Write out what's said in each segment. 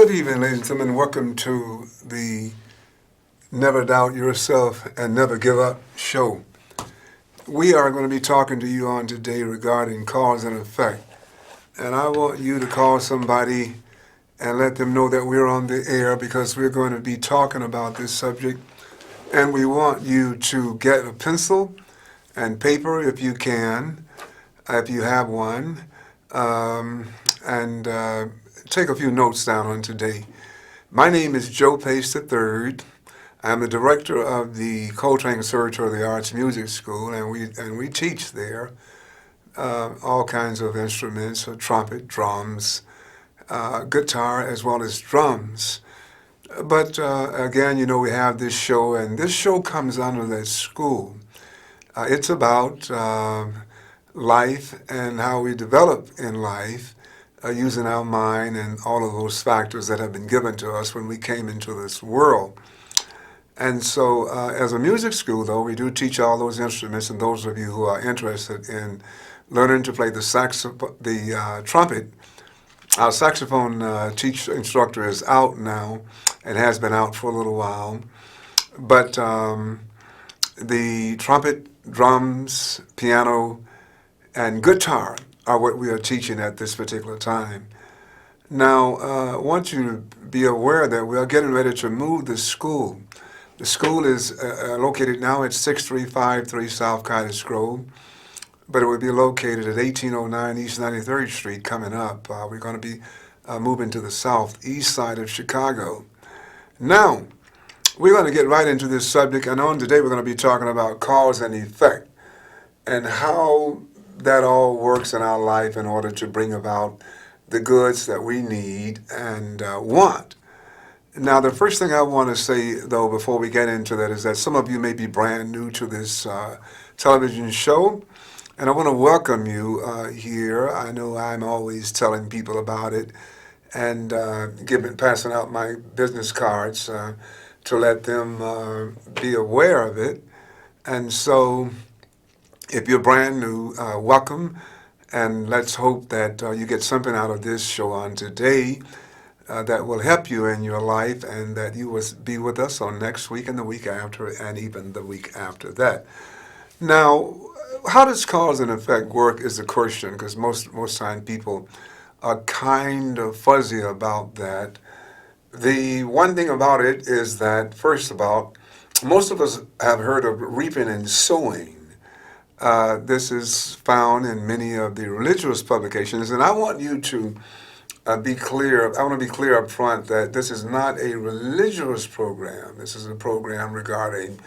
Good evening, ladies and gentlemen. Welcome to the Never Doubt Yourself and Never Give Up show. We are going to be talking to you on today regarding cause and effect. And I want you to call somebody and let them know that we're on the air because we're going to be talking about this subject. And we want you to get a pencil and paper if you can, if you have one, and take a few notes down on today. My name is Joe Pace III. I'm the director of the Coltrane Conservatory of the Arts Music School, and we teach there all kinds of instruments, trumpet, drums, guitar, as well as drums. But again, we have this show, and this show comes under that school. It's about life and how we develop in life using our mind and all of those factors that have been given to us when we came into this world. And so as a music school, though, we do teach all those instruments, and those of you who are interested in learning to play the trumpet, our saxophone instructor is out now and has been out for a little while. But the trumpet, drums, piano, and guitar are what we are teaching at this particular time. Now, I want you to be aware that we are getting ready to move the school. The school is located now at 6353 South Cottage Grove, but it will be located at 1809 East 93rd Street coming up. We're going to be moving to the southeast side of Chicago. Now, we're going to get right into this subject, and on today we're going to be talking about cause and effect and how that all works in our life in order to bring about the goods that we need and want. Now, the first thing I want to say, though, before we get into that is that some of you may be brand new to this television show, and I want to welcome you here. I know I'm always telling people about it and passing out my business cards to let them be aware of it. And so if you're brand new, welcome, and let's hope that you get something out of this show on today that will help you in your life, and that you will be with us on next week and the week after and even the week after that. Now, how does cause and effect work is the question, because most time people are kind of fuzzy about that. The one thing about it is that, first of all, most of us have heard of reaping and sowing. This is found in many of the religious publications, and I want you to be clear. I want to be clear up front that this is not a religious program. This is a program regarding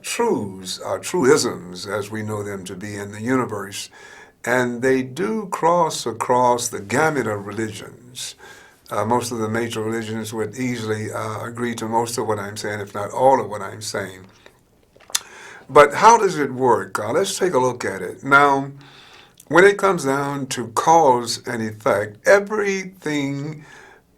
truisms, as we know them to be in the universe, and they do cross across the gamut of religions. Most of the major religions would easily agree to most of what I'm saying, if not all of what I'm saying. But how does it work? Let's take a look at it. Now, when it comes down to cause and effect, everything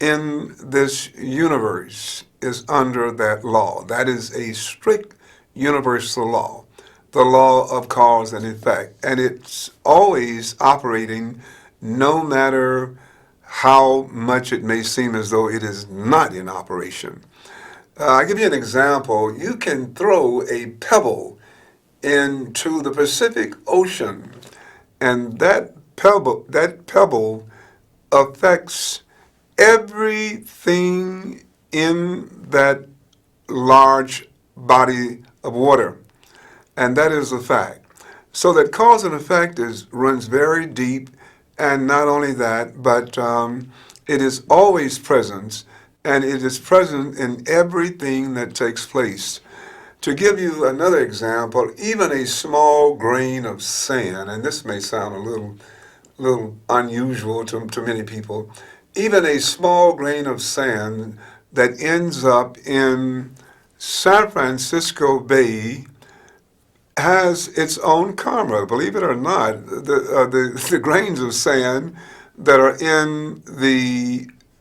in this universe is under that law. That is a strict universal law, the law of cause and effect. And it's always operating no matter how much it may seem as though it is not in operation. I'll give you an example. You can throw a pebble into the Pacific Ocean, and that pebble affects everything in that large body of water, and that is a fact. So that cause and effect runs very deep, and not only that, but it is always present, and it is present in everything that takes place. To give you another example, even a small grain of sand, and this may sound a little unusual to many people, even a small grain of sand that ends up in San Francisco Bay has its own karma. Believe it or not, the grains of sand that are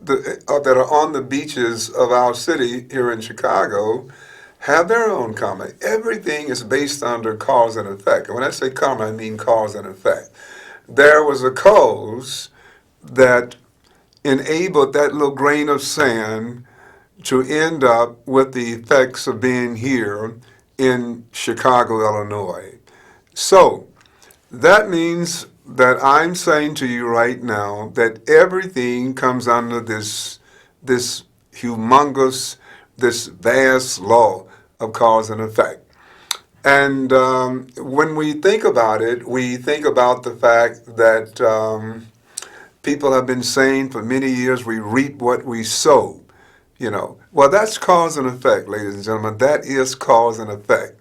that are on the beaches of our city here in Chicago have their own karma. Everything is based under cause and effect. And when I say karma, I mean cause and effect. There was a cause that enabled that little grain of sand to end up with the effects of being here in Chicago, Illinois. So that means that I'm saying to you right now that everything comes under this humongous, this vast law of cause and effect. And when we think about it, we think about the fact that people have been saying for many years, we reap what we sow. Well, that's cause and effect, ladies and gentlemen. That is cause and effect.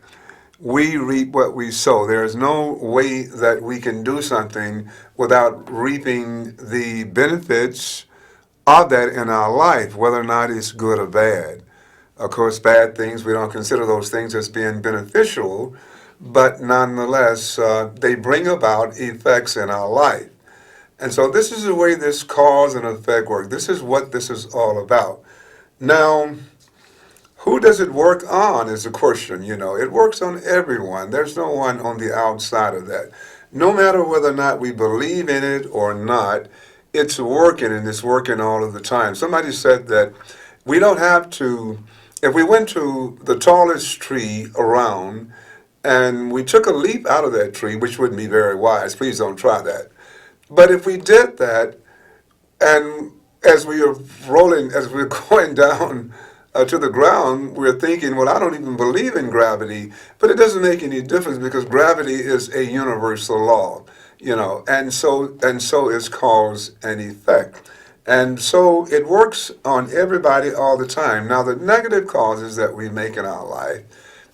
We reap what we sow. There is no way that we can do something without reaping the benefits of that in our life, whether or not it's good or bad. Of course, bad things, we don't consider those things as being beneficial, but nonetheless, they bring about effects in our life. And so this is the way this cause and effect work. This is what this is all about. Now, who does it work on is the question. It works on everyone. There's no one on the outside of that. No matter whether or not we believe in it or not, it's working, and it's working all of the time. Somebody said that we don't have to, if we went to the tallest tree around and we took a leap out of that tree, which wouldn't be very wise, please don't try that. But if we did that, and as we are rolling, as we're going down to the ground, we're thinking, well, I don't even believe in gravity, but it doesn't make any difference because gravity is a universal law, and so is cause and effect. And so it works on everybody all the time. Now, the negative causes that we make in our life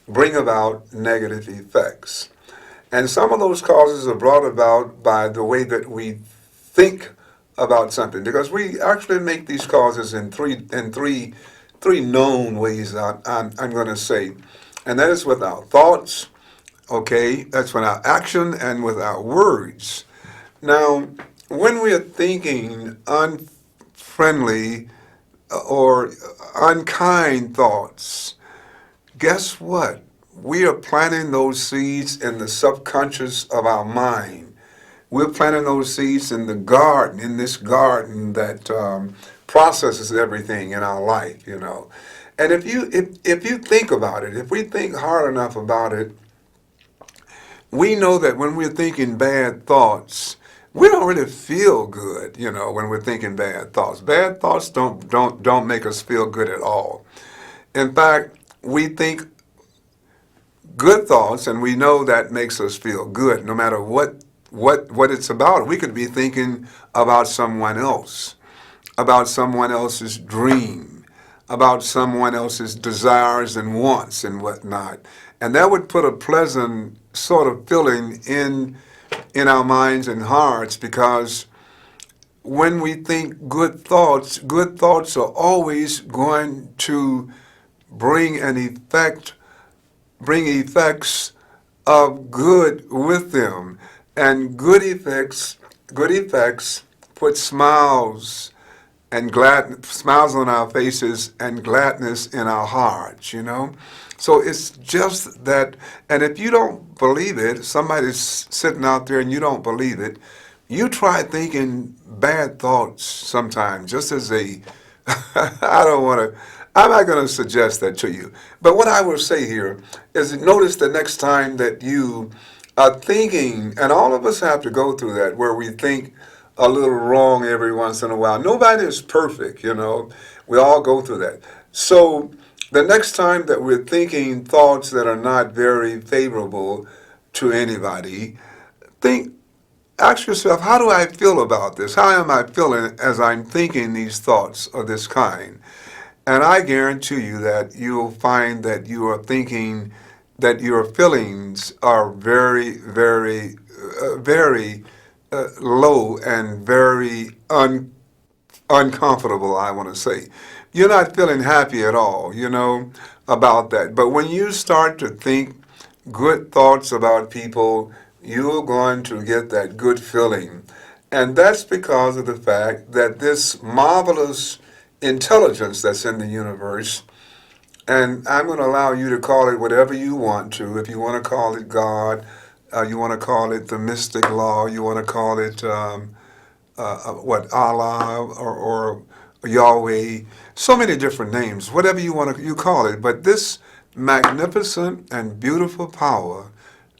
bring about negative effects. And some of those causes are brought about by the way that we think about something, because we actually make these causes in three known ways. I'm going to say, and that is with our thoughts. Okay, that's with our action and with our words. Now, when we are thinking unfriendly or unkind thoughts, guess what? We are planting those seeds in the subconscious of our mind. We're planting those seeds in the garden, in this garden that processes everything in our life, And if you think about it, if we think hard enough about it, we know that when we're thinking bad thoughts, we don't really feel good, when we're thinking bad thoughts. Bad thoughts don't make us feel good at all. In fact, we think good thoughts, and we know that makes us feel good, no matter what it's about. We could be thinking about someone else, about someone else's dream, about someone else's desires and wants and whatnot. And that would put a pleasant sort of feeling in our minds and hearts, because when we think good thoughts are always going to bring effects of good with them. And good effects put smiles on our faces and gladness in our hearts, So it's just that, and if you don't believe it, somebody's sitting out there and you don't believe it, you try thinking bad thoughts sometime, just as I'm not going to suggest that to you. But what I will say here is notice the next time that you are thinking, and all of us have to go through that, where we think a little wrong every once in a while. Nobody is perfect, We all go through that. So the next time that we're thinking thoughts that are not very favorable to anybody, ask yourself, how do I feel about this? How am I feeling as I'm thinking these thoughts of this kind? And I guarantee you that you'll find that you are thinking that your feelings are very, very, very low and very uncomfortable, I want to say. You're not feeling happy at all, about that. But when you start to think good thoughts about people, you're going to get that good feeling. And that's because of the fact that this marvelous intelligence that's in the universe, and I'm going to allow you to call it whatever you want to. If you want to call it God, you want to call it the mystic law, you want to call it Allah or Yahweh, so many different names, whatever you call it. But this magnificent and beautiful power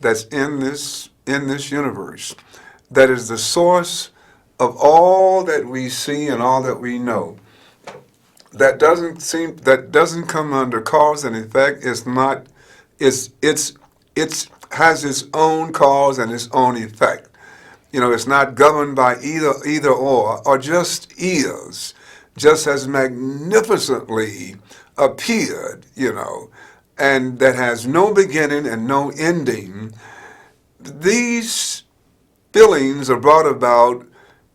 that's in this universe, that is the source of all that we see and all that we know, that doesn't come under cause and effect. It's has its own cause and its own effect. It's not governed by either or just is, just as magnificently appeared, and that has no beginning and no ending. These feelings are brought about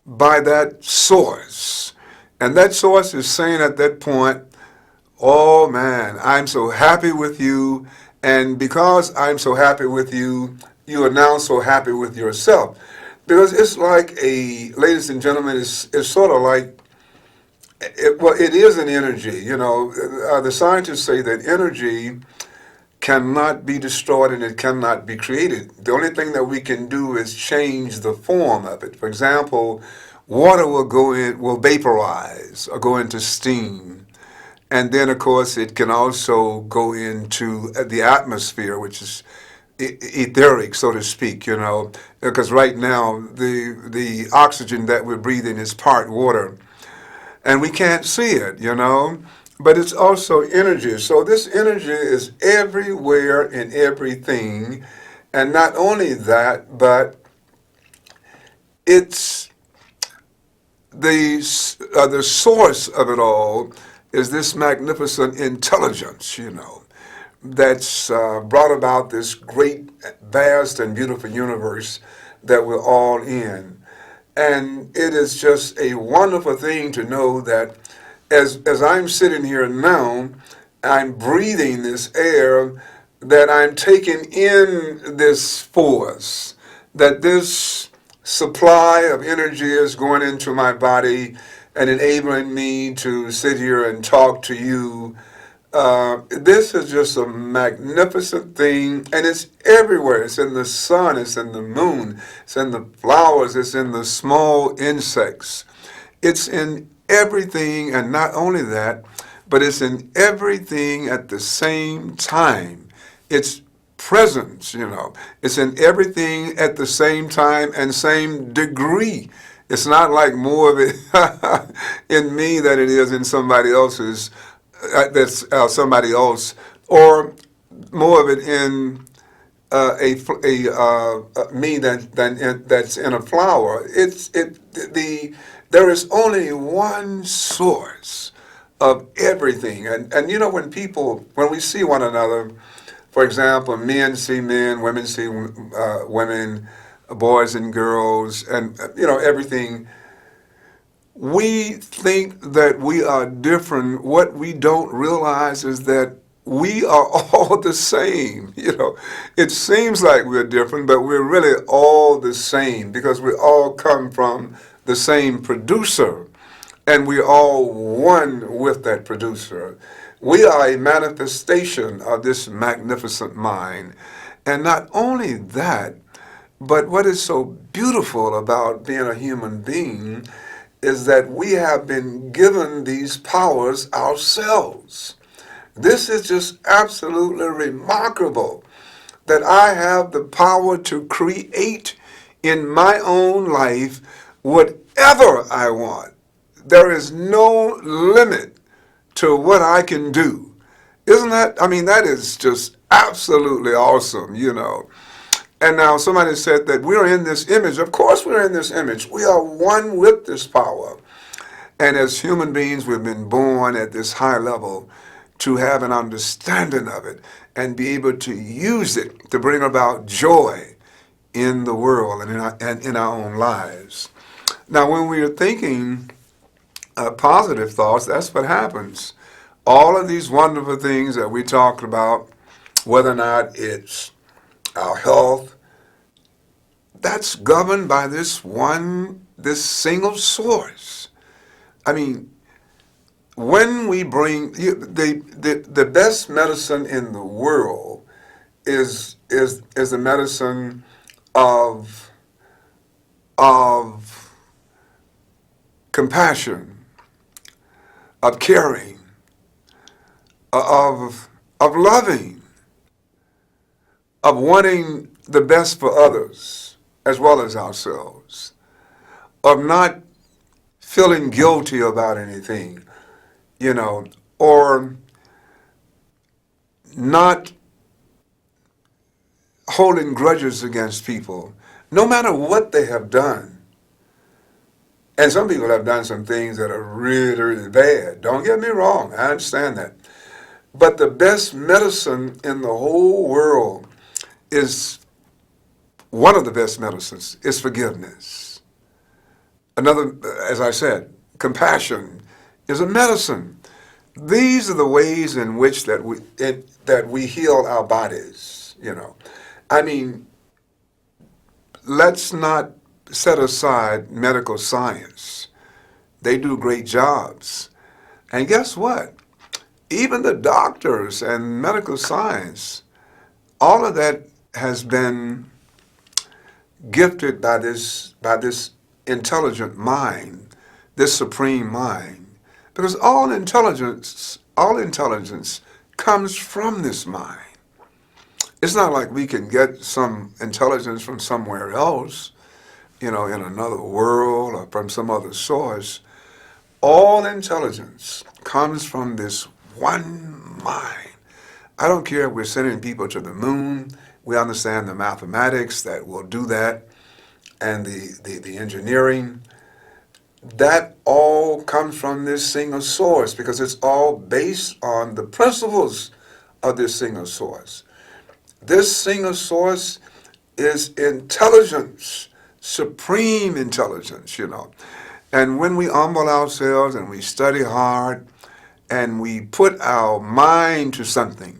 by that source. And that source is saying at that point, oh man, I'm so happy with you. And because I'm so happy with you, you are now so happy with yourself. Because it's like ladies and gentlemen, it's sort of like, it is an energy. The scientists say that energy cannot be destroyed and it cannot be created. The only thing that we can do is change the form of it. For example, water will vaporize or go into steam. And then, of course, it can also go into the atmosphere, which is etheric, so to speak, because right now the oxygen that we're breathing is part water. And we can't see it, but it's also energy. So this energy is everywhere in everything. And not only that, but it's the source of it all is this magnificent intelligence, that's brought about this great, vast, and beautiful universe that we're all in. And it is just a wonderful thing to know that as I'm sitting here now, I'm breathing this air, that I'm taking in this force, that this supply of energy is going into my body and enabling me to sit here and talk to you. This is just a magnificent thing, and it's everywhere. It's in the sun, it's in the moon, it's in the flowers, it's in the small insects. It's in everything, and not only that, but it's in everything at the same time. It's presence, It's in everything at the same time and same degree. It's not like more of it in me than it is in somebody else's. That's somebody else, or more of it in me that's in a flower. There is only one source of everything, and when we see one another, for example, men see men, women see women, boys and girls, and everything. We think that we are different. What we don't realize is that we are all the same. It seems like we're different, but we're really all the same because we all come from the same producer, and we're all one with that producer. We are a manifestation of this magnificent mind. And not only that, but what is so beautiful about being a human being is that we have been given these powers ourselves. This is just absolutely remarkable that I have the power to create in my own life whatever I want. There is no limit to what I can do. That is just absolutely awesome, And now somebody said that we're in this image. Of course we're in this image. We are one with this power. And as human beings, we've been born at this high level to have an understanding of it and be able to use it to bring about joy in the world and in our own lives. Now, when we are thinking positive thoughts, that's what happens. All of these wonderful things that we talked about, whether or not it's our health, that's governed by this single source. When we bring the best medicine in the world is the medicine of compassion, of caring, of loving, of wanting the best for others as well as ourselves, of not feeling guilty about anything, or not holding grudges against people, no matter what they have done. And some people have done some things that are really, really bad. Don't get me wrong, I understand that. But the best medicine in the whole world is, one of the best medicines is forgiveness. Another, as I said, compassion is a medicine. These are the ways in which that we heal our bodies, I mean, let's not set aside medical science. They do great jobs. And guess what? Even the doctors and medical science, all of that has been gifted by this intelligent mind, this supreme mind. Because all intelligence comes from this mind. It's not like we can get some intelligence from somewhere else, in another world or from some other source. All intelligence comes from this one mind. I don't care if we're sending people to the moon. We understand the mathematics that will do that and the engineering. That all comes from this single source because it's all based on the principles of this single source. This single source is intelligence, supreme intelligence, And when we humble ourselves and we study hard and we put our mind to something,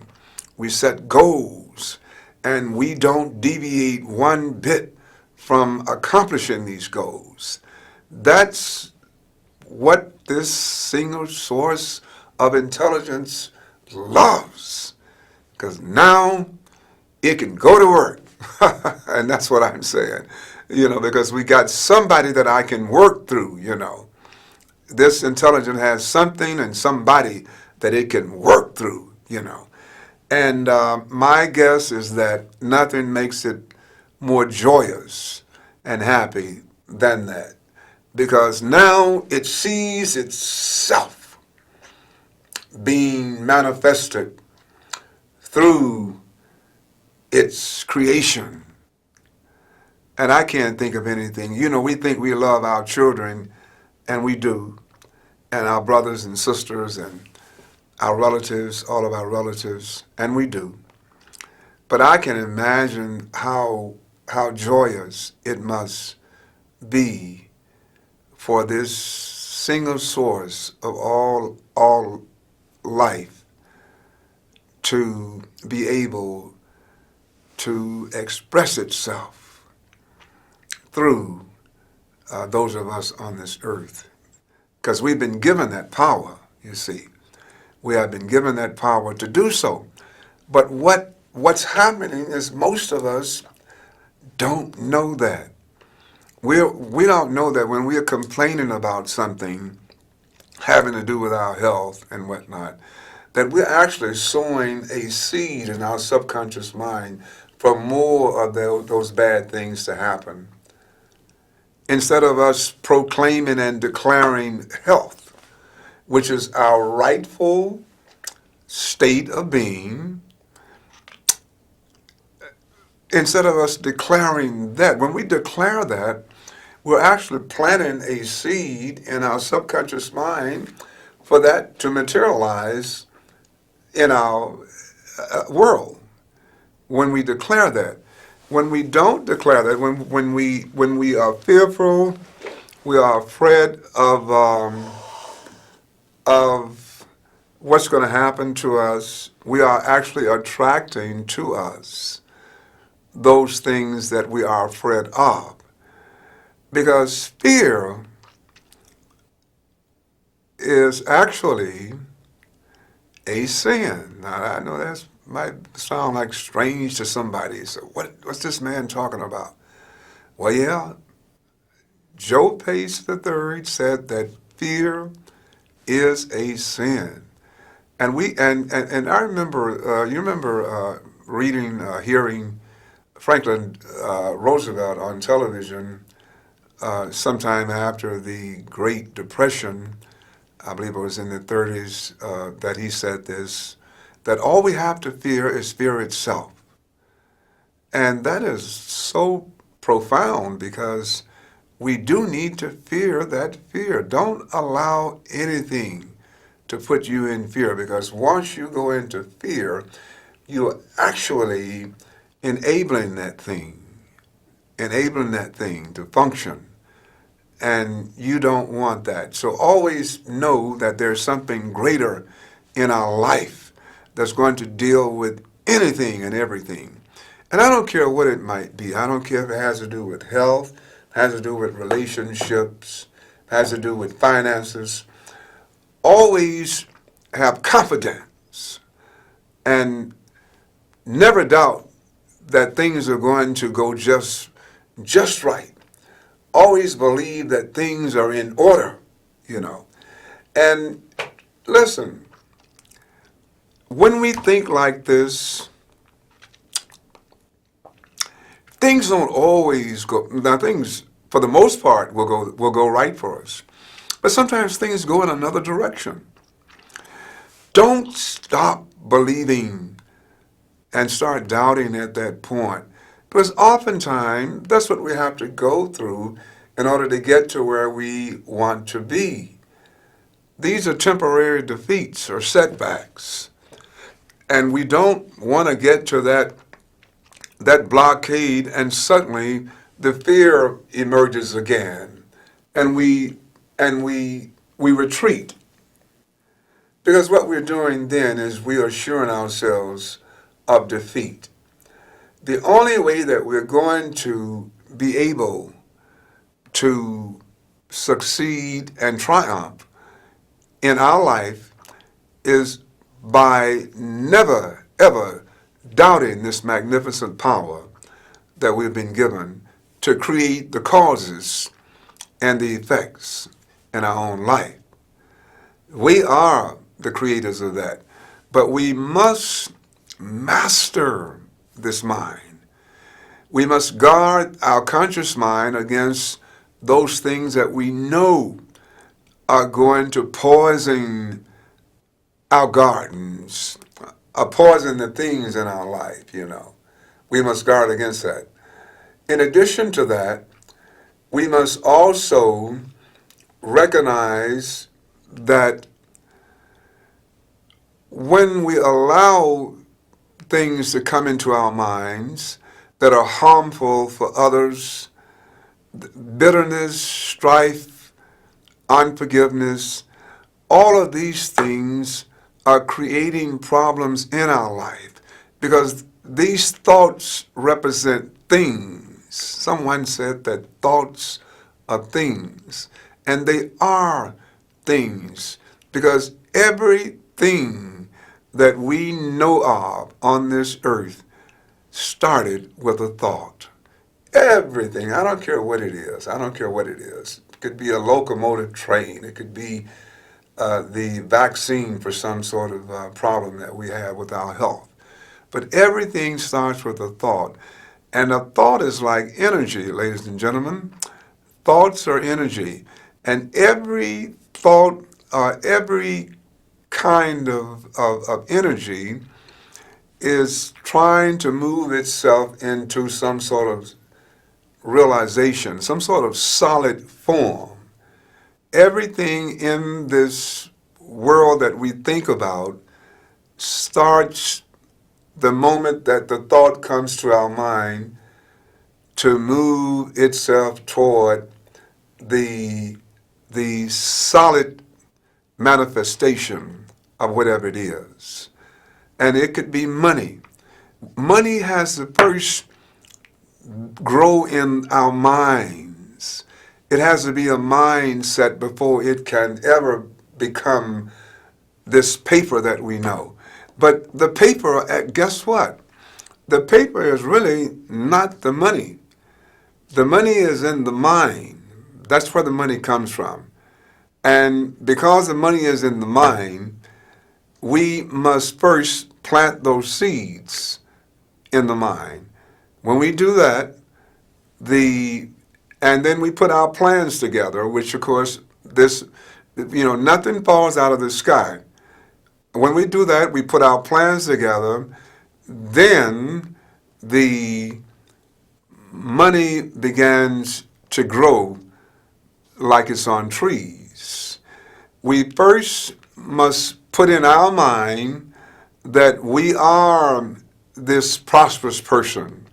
we set goals, and we don't deviate one bit from accomplishing these goals. That's what this single source of intelligence loves, because now it can go to work. And that's what I'm saying, because we got somebody that I can work through, This intelligence has something and somebody that it can work through, And my guess is that nothing makes it more joyous and happy than that. Because now it sees itself being manifested through its creation. And I can't think of anything. We think we love our children, and we do, and our brothers and sisters and our relatives, all of our relatives, and we do. But I can imagine how joyous it must be for this single source of all life to be able to express itself through those of us on this earth. Because we've been given that power, you see. We have been given that power to do so. But what's happening is most of us don't know that. We don't know that when we are complaining about something having to do with our health and whatnot, that we're actually sowing a seed in our subconscious mind for more of those bad things to happen. Instead of us proclaiming and declaring health, which is our rightful state of being, instead of us declaring that, when we declare that, we're actually planting a seed in our subconscious mind for that to materialize in our world. When we declare that. When we don't declare that, when we are fearful, we are afraid of what's going to happen to us, we are actually attracting to us those things that we are afraid of. Because fear is actually a sin. Now, I know that might sound like strange to somebody. So what's this man talking about? Well, yeah, Joe Pace III said that fear is a sin. And I remember, you remember reading, hearing Franklin Roosevelt on television sometime after the Great Depression. I believe it was in the 30s that he said this, that all we have to fear is fear itself. And that is so profound because we do need to fear that fear. Don't allow anything to put you in fear, because once you go into fear, you're actually enabling that thing to function. And you don't want that. So always know that there's something greater in our life that's going to deal with anything and everything. And I don't care what it might be. I don't care if it has to do with health, has to do with relationships, has to do with finances. Always have confidence and never doubt that things are going to go just right. Always believe that things are in order, you know. And listen, when we think like this, things don't always go. Now, things, for the most part, will go right for us. But sometimes things go in another direction. Don't stop believing and start doubting at that point. Because oftentimes, that's what we have to go through in order to get to where we want to be. These are temporary defeats or setbacks. And we don't want to get to that blockade, and suddenly the fear emerges again. And we retreat. Because what we're doing then is we are assuring ourselves of defeat. The only way that we're going to be able to succeed and triumph in our life is by never, ever doubting this magnificent power that we've been given to create the causes and the effects in our own life. We are the creators of that, but we must master this mind. We must guard our conscious mind against those things that we know are going to poison our gardens, poison the things in our life, you know. We must guard against that. In addition to that, we must also recognize that when we allow things to come into our minds that are harmful for others, bitterness, strife, unforgiveness, all of these things are creating problems in our life because these thoughts represent things. Someone said that thoughts are things, and they are things because everything that we know of on this earth started with a thought. Everything. I don't care what it is. I don't care what it is. It could be a locomotive train. It could be the vaccine for some sort of problem that we have with our health. But everything starts with a thought. And a thought is like energy, ladies and gentlemen. Thoughts are energy. And every thought, every kind of energy is trying to move itself into some sort of realization, some sort of solid form. Everything in this world that we think about starts the moment that the thought comes to our mind to move itself toward the solid manifestation of whatever it is. And it could be money. Money has to first grow in our minds. It has to be a mindset before it can ever become this paper that we know. But the paper, guess what? The paper is really not the money. The money is in the mind. That's where the money comes from. And because the money is in the mind, we must first plant those seeds in the mind. When we do that, and then we put our plans together, which of course nothing falls out of the sky. When we do that, we put our plans together, then the money begins to grow like it's on trees. We first must put in our mind that we are this prosperous person.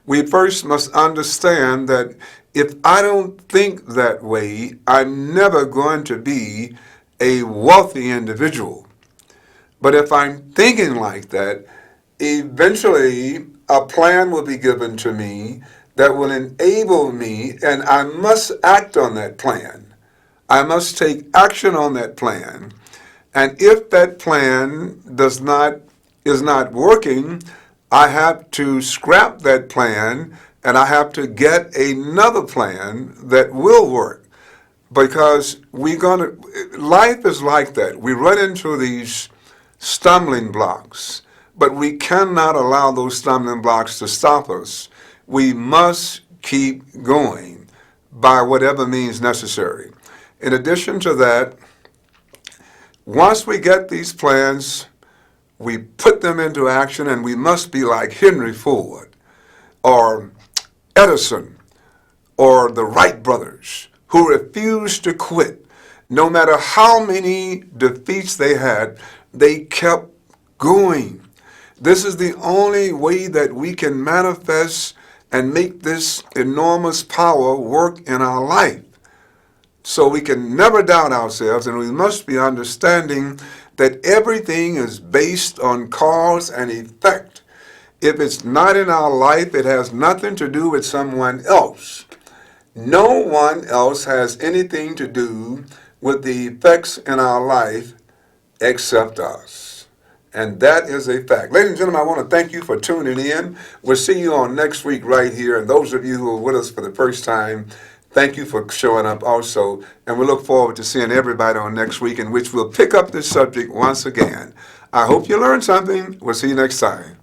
We first must understand that if I don't think that way, I'm never going to be a wealthy individual. But if I'm thinking like that, eventually a plan will be given to me that will enable me, and I must act on that plan. I must take action on that plan. And if that plan is not working, I have to scrap that plan and I have to get another plan that will work. Because life is like that. We run into these stumbling blocks, but we cannot allow those stumbling blocks to stop us. We must keep going by whatever means necessary. In addition to that, once we get these plans, we put them into action, and we must be like Henry Ford or Edison or the Wright brothers, who refused to quit. No matter how many defeats they had, they kept going. This is the only way that we can manifest and make this enormous power work in our life. So we can never doubt ourselves, and we must be understanding that everything is based on cause and effect. If it's not in our life, it has nothing to do with someone else. No one else has anything to do with the effects in our life except us. And that is a fact. Ladies and gentlemen, I want to thank you for tuning in. We'll see you on next week right here. And those of you who are with us for the first time, thank you for showing up also. And we look forward to seeing everybody on next week, in which we'll pick up this subject once again. I hope you learned something. We'll see you next time.